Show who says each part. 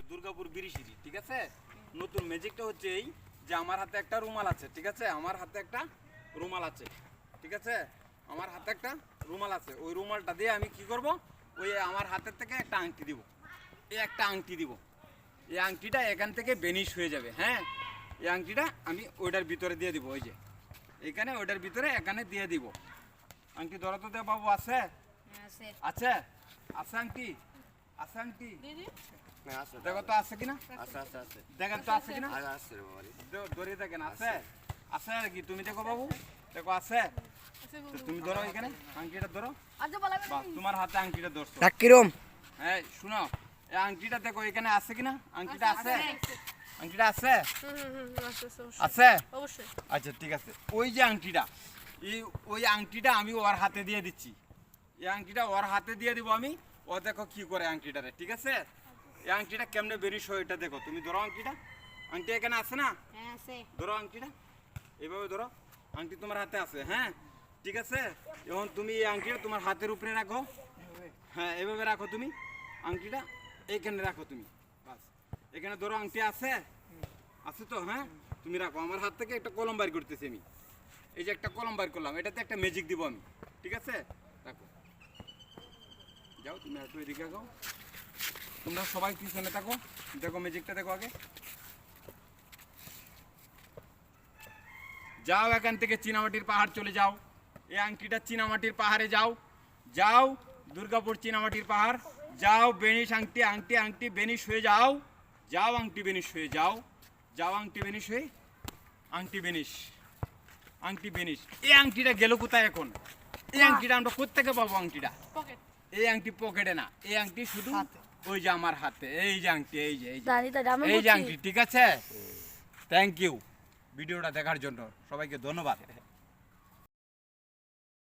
Speaker 1: দুর্গাপুর বিরিশিরি, ঠিক আছে। নতুন ম্যাজিকটা হচ্ছে এই যে আমার হাতে একটা রুমাল আছে, ঠিক আছে, আমার হাতে একটা রুমাল আছে, ঠিক আছে, আমার হাতে একটা রুমাল আছে। ওই রুমালটা দিয়ে আমি কি করব, ওই আমার হাতের থেকে একটা আংটি দিব, এই একটা আংটি দিব, এই আংটিটা এখান থেকে বেনিশ হয়ে যাবে। হ্যাঁ, এই আংটিটা আমি ওইটার ভিতরে দিয়ে দিব, ওই যে এখানে ওইটার ভিতরে এখানে দিয়ে দিব। আংটি ধরো তো দেব বাবু, আছে আছে আছে আংটি, আছে আংটি দেখো তো আছে কিনা, দেখেন তো আছে কিনা, ধরে দেখেন আছে, আছে আর কি, তুমি দেখো বাবু, দেখো আছে, তুমি ধরো এখানে আংটিটা ধরো, তোমার হাতে আংটিটা ধরছো কিরম। হ্যাঁ শুনো, এই আংটিটা দেখো এখানে আছে কিনা, আংটিটা আছে, আংটিটা আছে, আছে অবশ্যই। আচ্ছা ঠিক আছে, ওই যে আংটিটা, ওই আংটিটা আমি ওর হাতে দিয়ে দিচ্ছি, এই আংটিটা ওর হাতে দিয়ে দিব আমি, ও দেখো কি করে আংটিটারে, ঠিক আছে। এই আংটিটা কেমনে বেরিস হয় এটা দেখো, তুমি ধরো আংটিটা, আংটি এখানে আছে না, ধরো আংটিটা, এইভাবে ধরো, আংটি তোমার হাতে আছে। হ্যাঁ ঠিক আছে, এখন তুমি এই আংটিটা তোমার হাতের উপরে রাখো, হ্যাঁ এভাবে রাখো তুমি, আংটিটা এইখানে রাখো তুমি, বাস এখানে ধরো, আংটি আছে, আছে তো, হ্যাঁ তুমি রাখো। আমার হাত থেকে একটা কলম বাইর করতেছি আমি, এই যে একটা কলম বাইর করলাম, এটাতে একটা ম্যাজিক দিব আমি, ঠিক আছে, রাখো, যাও তুমি একটু এদিকে যাও, তোমরা সবাই পিছনে থাকো, দেখো ম্যাজিকটা দেখো আগে, যাও এখান থেকে চীনামাটির পাহাড় চলে যাও, এই আংটিটা চীনামাটির পাহাড়ে যাও, যাও দুর্গাপুর চীনামাটির পাহাড় যাও, বেনিশ আংটি, আংটি আংটি বেনিশ হয়ে যাও, যাও আংটি বেনিশ হয়ে যাও, যাও আংটি বেনিশ হয়ে, আংটি বেনিশ, আংটি বেনিশ। এই আংটিটা গেল কোথায় এখন, এই আংটিটা আমরা কোত্থেকে পাবো, আংটিটা এই আংটি পকেটে না, এই আংটি শুধু ওই যে আমার হাতে, এই যে আংটি, এই যে এই যে আংটি, ঠিক আছে। থ্যাংক ইউ ভিডিওটা দেখার জন্য, সবাইকে ধন্যবাদ।